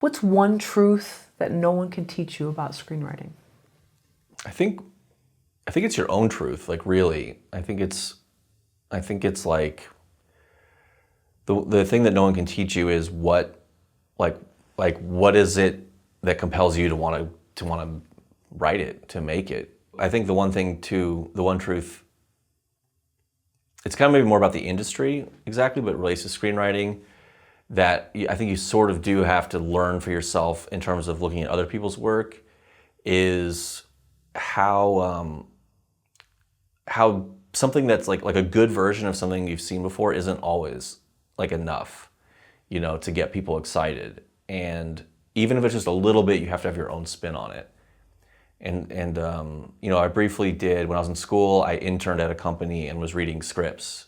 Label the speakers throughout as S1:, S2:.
S1: What's one truth that no one can teach you about screenwriting?
S2: I think it's your own truth, like really. I think it's like the thing that no one can teach you is what what is it that compels you to want to write it, to make it. I think the one truth, it's kind of maybe more about the industry exactly, but it relates to screenwriting, that I think you sort of do have to learn for yourself in terms of looking at other people's work, is how something that's like a good version of something you've seen before isn't always like enough, to get people excited. And even if it's just a little bit, you have to have your own spin on it. And I briefly did, when I was in school, I interned at a company and was reading scripts,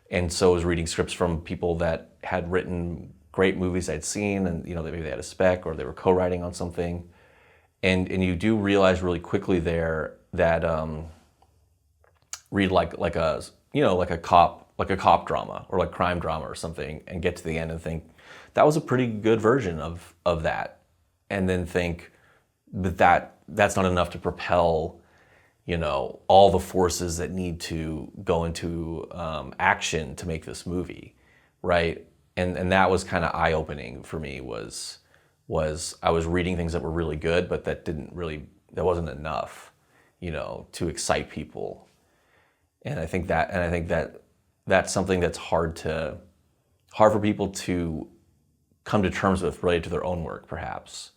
S2: and so I was reading scripts from people that had written great movies I'd seen, and maybe they had a spec or they were co-writing on something. And you do realize really quickly there that read like a cop drama or like crime drama or something, and get to the end and think that was a pretty good version of that, and then think that's not enough to propel all the forces that need to go into action to make this movie, right? And that was kind of eye-opening for me. Was I was reading things that were really good, but that wasn't enough, to excite people. And I think that's something that's hard for people to come to terms with related to their own work, perhaps.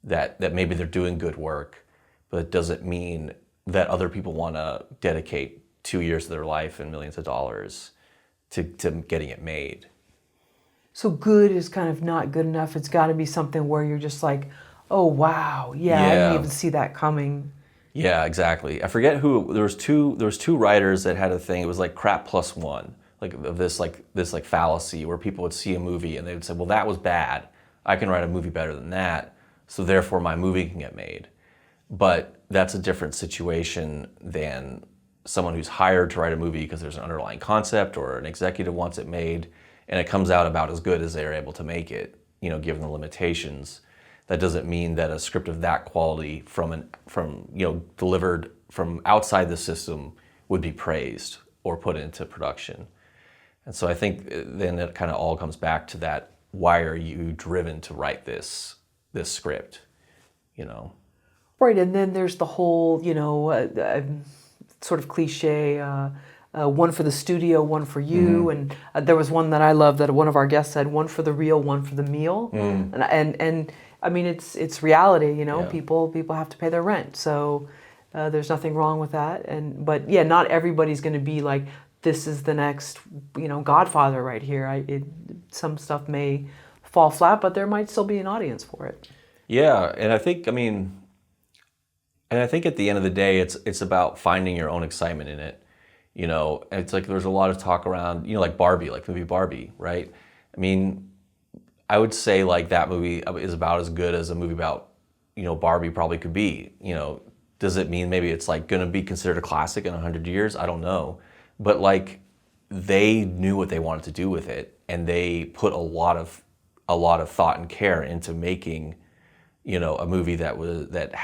S2: That maybe they're doing good work, but it doesn't mean that other people want to dedicate 2 years of their life and millions of dollars to getting it made.
S1: So good is kind of not good enough. It's got to be something where you're just like, oh wow, I didn't even see that coming.
S2: Yeah, exactly. I forget who. There was two writers that had a thing. It was like crap plus one, like of this fallacy where people would see a movie and they would say, well, that was bad. I can write a movie better than that, so therefore my movie can get made. But that's a different situation than someone who's hired to write a movie because there's an underlying concept or an executive wants it made, and it comes out about as good as they're able to make it, given the limitations. That doesn't mean that a script of that quality from delivered from outside the system would be praised or put into production. And so I think then it kind of all comes back to that: why are you driven to write this script?
S1: Right, and then there's the whole, sort of cliche, one for the studio, one for you.
S2: Mm-hmm.
S1: And there was one that I love that one of our guests said, one for the real, one for the meal. And I mean, it's reality,
S2: Yeah.
S1: People have to pay their rent. So there's nothing wrong with that. But yeah, not everybody's going to be like, this is the next, Godfather right here. Some stuff may fall flat, but there might still be an audience for it.
S2: Yeah, and I think at the end of the day, it's about finding your own excitement in it. It's like there's a lot of talk around, like Barbie, like the movie Barbie, right? I mean, I would say like that movie is about as good as a movie about, Barbie probably could be. Does it mean maybe it's like going to be considered a classic in 100 years? I don't know. But like they knew what they wanted to do with it, and they put a lot of thought and care into making, a movie that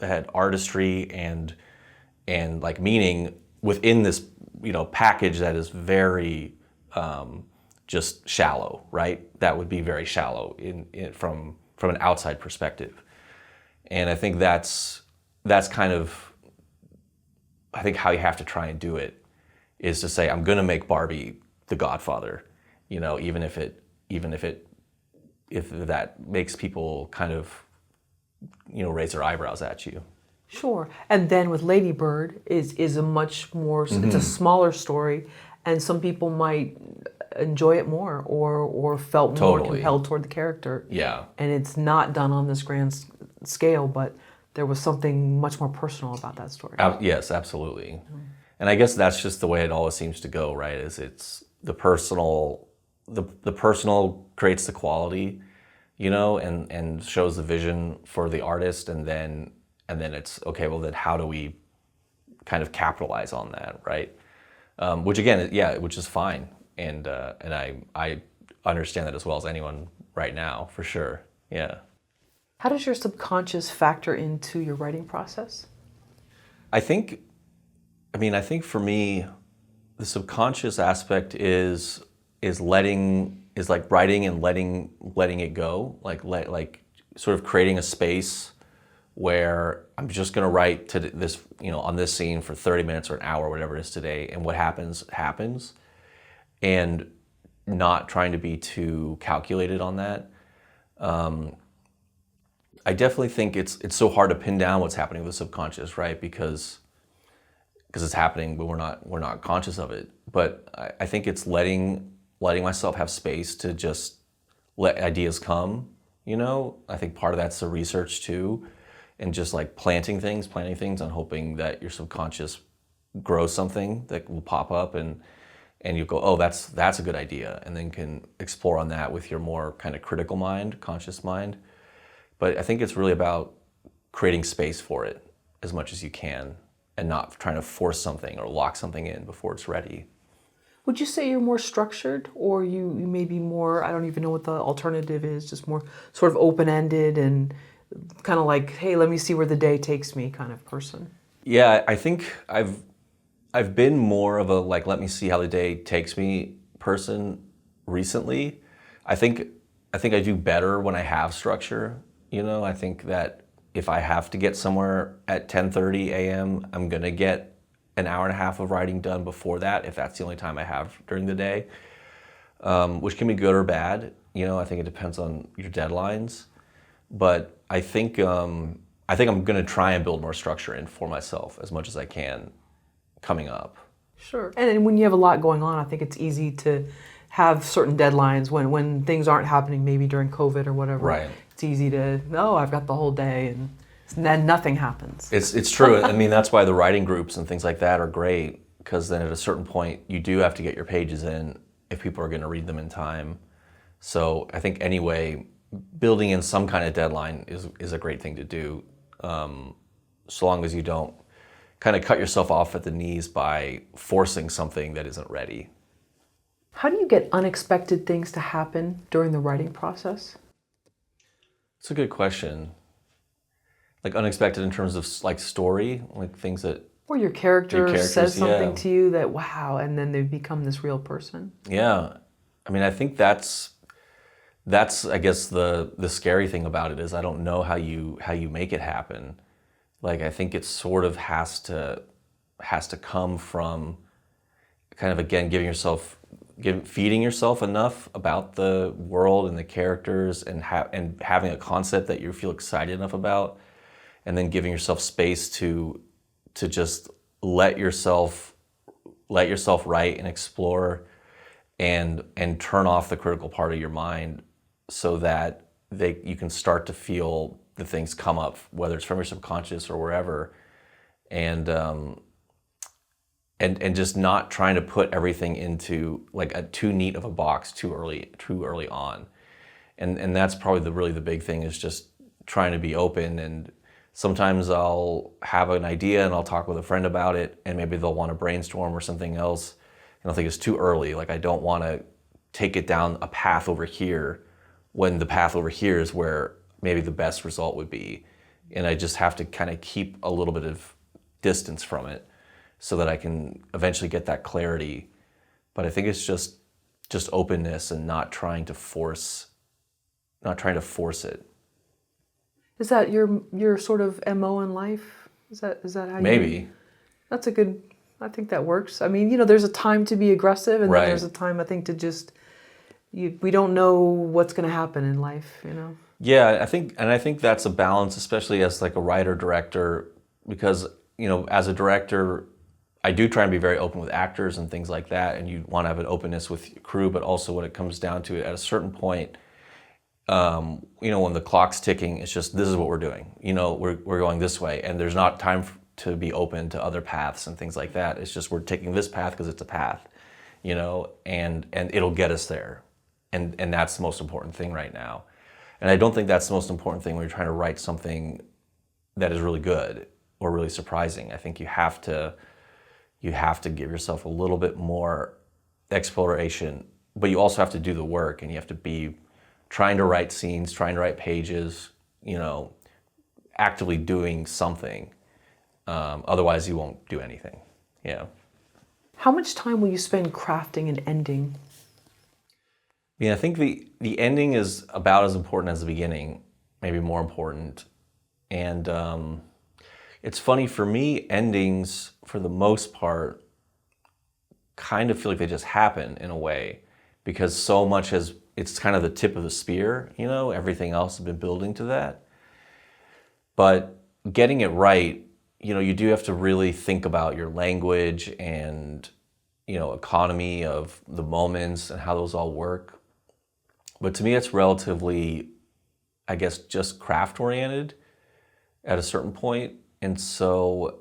S2: had artistry and like meaning within this, package that is very just shallow, right? That would be very shallow from an outside perspective. And I think that's kind of, I think how you have to try and do it is to say, I'm going to make Barbie the Godfather, even if that makes people kind of, raise their eyebrows at you.
S1: Sure. And then with Ladybird is a much more, it's a smaller story, and some people might enjoy it more or felt more compelled toward the character.
S2: Yeah.
S1: And it's not done on this grand scale, but there was something much more personal about that story.
S2: Yes, absolutely. And I guess that's just the way it always seems to go, right? Is it's the personal creates the quality, and shows the vision for the artist, and then it's okay. Well, then how do we kind of capitalize on that, right? Which again, which is fine, and I understand that as well as anyone right now, for sure. Yeah.
S1: How does your subconscious factor into your writing process?
S2: I think for me, the subconscious aspect is like writing and letting it go, like sort of creating a space where I'm just going to write to this, on this scene for 30 minutes or an hour, whatever it is today, and what happens, and not trying to be too calculated on that. I definitely think it's so hard to pin down what's happening with the subconscious, right? Because it's happening, but we're not conscious of it. But I think it's letting myself have space to just let ideas come. I think part of that's the research too, and just like planting things and hoping that your subconscious grows something that will pop up and you go, oh, that's a good idea, and then can explore on that with your more kind of critical mind, conscious mind. But I think it's really about creating space for it as much as you can and not trying to force something or lock something in before it's ready.
S1: Would you say you're more structured, or you may be more, I don't even know what the alternative is, just more sort of open-ended and kind of like, hey, let me see where the day takes me kind of person? Yeah,
S2: I think I've been more of a like, let me see how the day takes me person recently. I think I do better when I have structure. I think that if I have to get somewhere at 10:30 a.m., I'm gonna get an hour and a half of writing done before that, if that's the only time I have during the day, which can be good or bad. I think it depends on your deadlines. But I think I'm gonna try and build more structure in for myself as much as I can coming up.
S1: Sure. And when you have a lot going on, I think it's easy to have certain deadlines when things aren't happening, maybe during COVID or whatever.
S2: Right.
S1: It's easy to, I've got the whole day, and then nothing happens.
S2: It's true. I mean, that's why the writing groups and things like that are great, because then at a certain point, you do have to get your pages in if people are going to read them in time. So I think anyway, building in some kind of deadline is a great thing to do, so long as you don't kind of cut yourself off at the knees by forcing something that isn't ready.
S1: How do you get unexpected things to happen during the writing process?
S2: It's a good question. Like unexpected in terms of like story, like things that...
S1: Or your character says something
S2: yeah.
S1: to you that, wow, and then they become this real person.
S2: Yeah. I mean, I think that's I guess the scary thing about it is I don't know how you make it happen. Like I think it sort of has to come from kind of, again, feeding yourself enough about the world and the characters and having a concept that you feel excited enough about, and then giving yourself space to just let yourself write and explore and turn off the critical part of your mind so that you can start to feel the things come up, whether it's from your subconscious or wherever, and just not trying to put everything into like a too neat of a box too early on. And that's probably really the big thing, is just trying to be open. And sometimes I'll have an idea and I'll talk with a friend about it, and maybe they'll want to brainstorm or something else. And I think it's too early. Like I don't want to take it down a path over here when the path over here is where maybe the best result would be. And I just have to kind of keep a little bit of distance from it so that I can eventually get that clarity. But I think it's just openness and not trying to force it.
S1: Is that your sort of MO in life? Is that how
S2: Maybe.
S1: That's a good, I think that works. I mean, there's a time to be aggressive, and
S2: right.
S1: then there's a time, I think, to just, we don't know what's going to happen in life,
S2: Yeah, I think that's a balance, especially as like a writer director, because as a director, I do try and be very open with actors and things like that, and you want to have an openness with your crew, but also when it comes down to it, at a certain point, when the clock's ticking, it's just, this is what we're doing. We're going this way, and there's not time to be open to other paths and things like that. It's just, we're taking this path because it's a path, and it'll get us there, and that's the most important thing right now. And I don't think that's the most important thing when you're trying to write something that is really good or really surprising. I think you have to give yourself a little bit more exploration but you also have to do the work, and you have to be trying to write scenes, trying to write pages, actively doing something. Otherwise, you won't do anything. Yeah.
S1: How much time will you spend crafting an ending?
S2: I think the ending is about as important as the beginning, maybe more important. And it's funny, for me, endings, for the most part, kind of feel like they just happen in a way, because so much it's kind of the tip of the spear, everything else has been building to that. But getting it right, you do have to really think about your language and, economy of the moments and how those all work. But to me, it's relatively, I guess, just craft oriented at a certain point. And so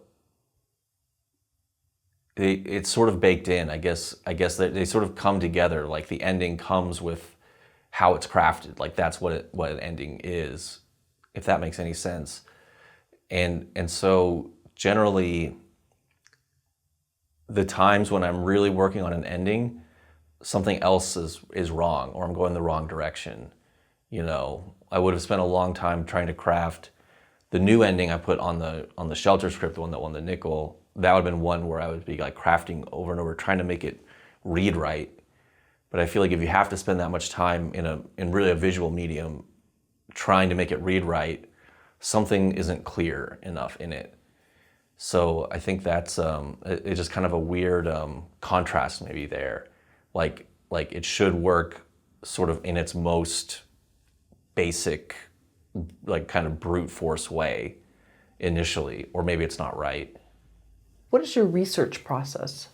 S2: it's sort of baked in, I guess they sort of come together. Like the ending comes with how it's crafted. Like that's what an ending is, if that makes any sense. And so generally, the times when I'm really working on an ending, something else is wrong, or I'm going the wrong direction. I would have spent a long time trying to craft the new ending I put on the Shelter script, the one that won the Nickel. That would have been one where I would be like crafting over and over, trying to make it read right. But I feel like if you have to spend that much time in really a visual medium trying to make it read right, something isn't clear enough in it. So I think that's it's just kind of a weird contrast maybe there. Like it should work sort of in its most basic, like kind of brute force way initially, or maybe it's not right.
S1: What is your research process?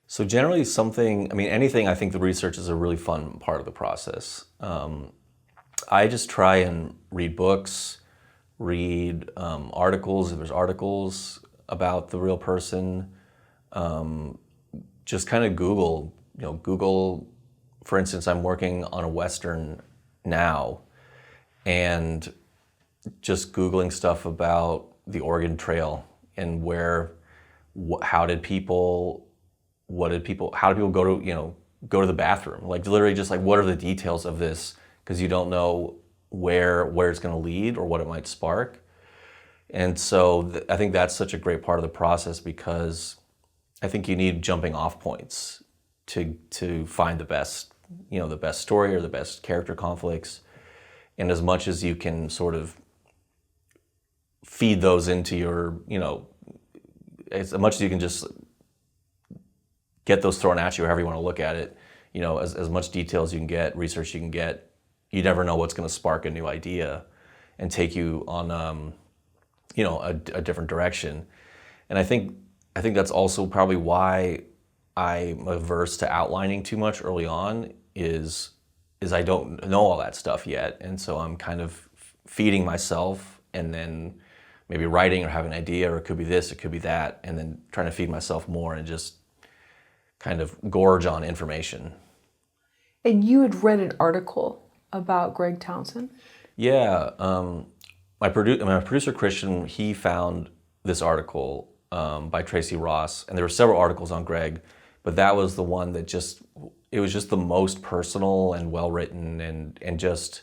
S2: So generally anything, I think the research is a really fun part of the process. I just try and read books, read articles, if there's articles about the real person. Just kind of Google, for instance, I'm working on a Western now, and just Googling stuff about the Oregon Trail and how do people go to the bathroom? Like literally just like, what are the details of this? Because you don't know where it's going to lead or what it might spark. And so I think that's such a great part of the process, because I think you need jumping off points to find the best story or the best character conflicts. And as much as you can sort of feed those into your, as much as you can just get those thrown at you, however you want to look at it, as much detail as you can get, research you can get, you never know what's going to spark a new idea and take you on, a different direction. And I think that's also probably why I'm averse to outlining too much early on, is I don't know all that stuff yet. And so I'm kind of feeding myself, and then maybe writing or have an idea, or it could be this, it could be that, and then trying to feed myself more and just kind of gorge on information.
S1: And you had read an article about Greg Townson?
S2: Yeah. My producer, Christian, he found this article by Tracy Ross, and there were several articles on Greg, but that was the one that it was just the most personal and well-written and just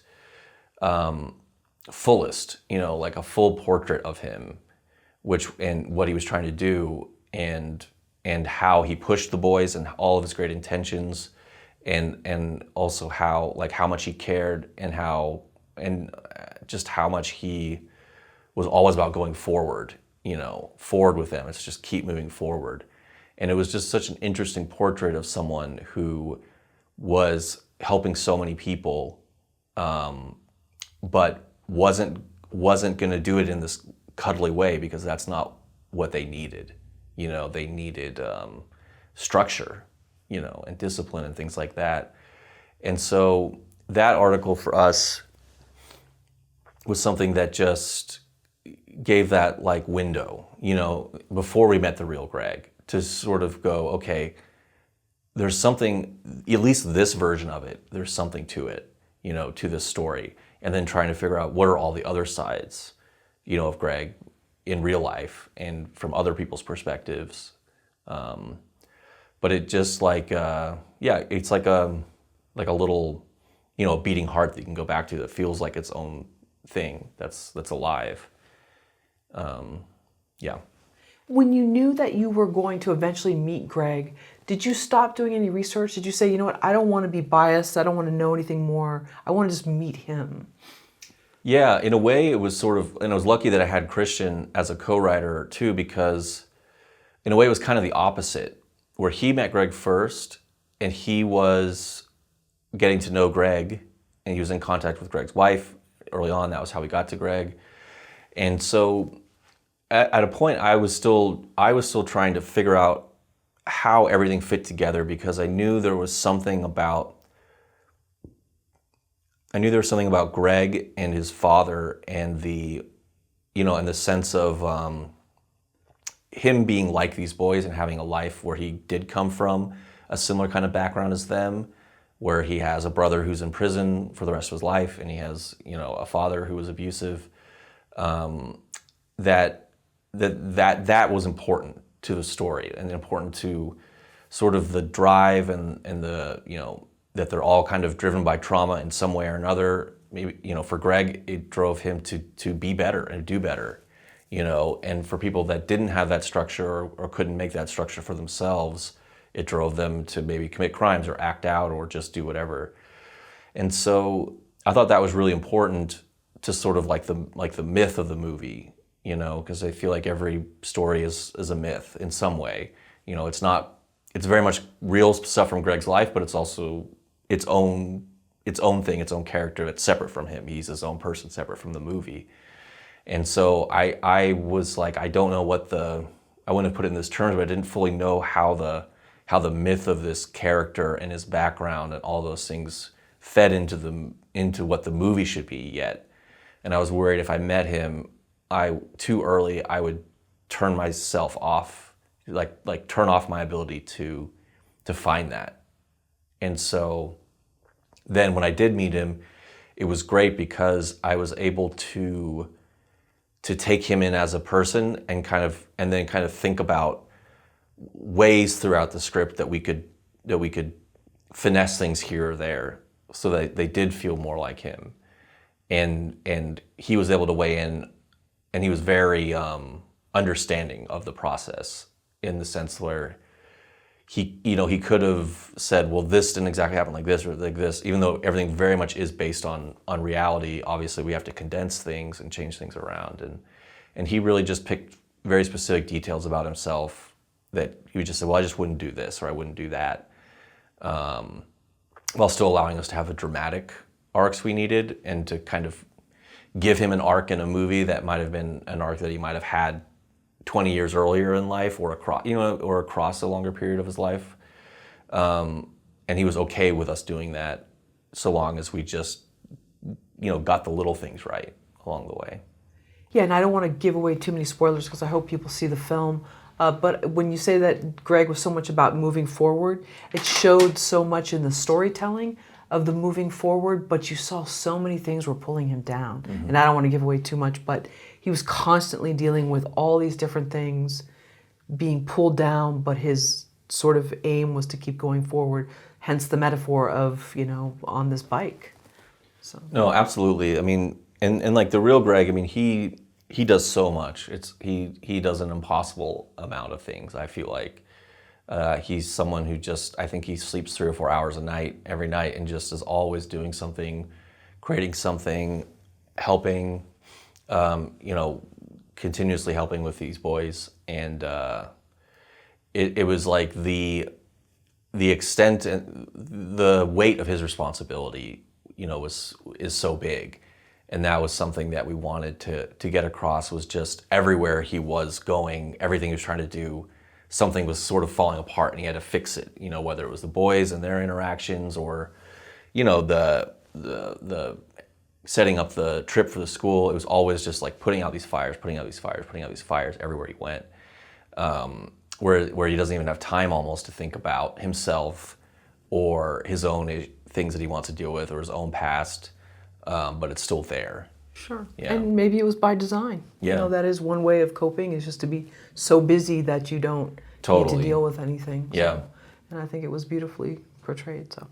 S2: fullest, like a full portrait of him, and what he was trying to do, and how he pushed the boys and all of his great intentions, and also how much he cared, and just how much he was always about going forward, forward with them. It's just keep moving forward. And it was just such an interesting portrait of someone who was helping so many people, but wasn't going to do it in this cuddly way, because that's not what they needed. They needed structure, and discipline and things like that. And so that article for us was something that just gave that window, before we met the real Greg, to sort of go, okay, there's something, at least this version of it, there's something to it, to this story. And then trying to figure out what are all the other sides, of Greg in real life and from other people's perspectives. but it just like it's like a little, beating heart that you can go back to that feels like its own thing that's alive. Yeah.
S1: When you knew that you were going to eventually meet Greg, did you stop doing any research? Did you say, you know what, I don't want to be biased, I don't want to know anything more, I want to just meet him?
S2: Yeah, in a way it was sort of, and I was lucky that I had Christian as a co-writer too, because in a way it was kind of the opposite, where he met Greg first and he was getting to know Greg and he was in contact with Greg's wife early on. That was how we got to Greg. And so at a point I was still trying to figure out how everything fit together, because I knew there was something about Greg and his father and the sense of him being like these boys and having a life where he did come from a similar kind of background as them, where he has a brother who's in prison for the rest of his life and he has, a father who was abusive. That was important to the story and important to sort of the drive and the, that they're all kind of driven by trauma in some way or another. Maybe, for Greg, it drove him to be better and do better, and for people that didn't have that structure or couldn't make that structure for themselves, it drove them to maybe commit crimes or act out or just do whatever. And so I thought that was really important to sort of like the myth of the movie, because I feel like every story is a myth in some way. It's very much real stuff from Greg's life, but it's also its own thing, its own character that's separate from him. He's his own person separate from the movie. And so I was like, I don't know I wouldn't have put it in this terms, but I didn't fully know how the myth of this character and his background and all those things fed into what the movie should be yet. And I was worried if I met him too early, I would turn myself off, like turn off my ability to find that. And so then when I did meet him, it was great because I was able to take him in as a person and then kind of think about ways throughout the script that we could finesse things here or there so that they did feel more like him. And he was able to weigh in, and he was very understanding of the process, in the sense where he could have said, well, this didn't exactly happen like this or like this, even though everything very much is based on reality. Obviously we have to condense things and change things around, and he really just picked very specific details about himself that he would just say, well, I just wouldn't do this or I wouldn't do that, while still allowing us to have the dramatic arcs we needed and to kind of give him an arc in a movie that might have been an arc that he might have had 20 years earlier in life or across a longer period of his life. And he was okay with us doing that so long as we just, got the little things right along the way.
S1: Yeah, and I don't want to give away too many spoilers because I hope people see the film. But when you say that Greg was so much about moving forward, it showed so much in the storytelling of the moving forward, but you saw so many things were pulling him down. Mm-hmm. And I don't want to give away too much, but he was constantly dealing with all these different things being pulled down, but his sort of aim was to keep going forward, hence the metaphor of, on this bike. So. No,
S2: absolutely. I mean, and like the real Greg, I mean, he does so much. He does an impossible amount of things, I feel like. He's someone who I think he sleeps 3 or 4 hours a night, every night, and just is always doing something, creating something, helping, continuously helping with these boys. And it was like the extent and the weight of his responsibility, is so big. And that was something that we wanted to get across, was just everywhere he was going, everything he was trying to do, something was sort of falling apart and he had to fix it, whether it was the boys and their interactions or, the setting up the trip for the school. It was always just like putting out these fires everywhere he went, where he doesn't even have time almost to think about himself or his own things that he wants to deal with or his own past, but it's still there.
S1: Sure.
S2: Yeah.
S1: And maybe it was by design.
S2: Yeah.
S1: That is one way of coping, is just to be so busy that you don't need to deal with anything.
S2: Yeah.
S1: and I think it was beautifully portrayed. So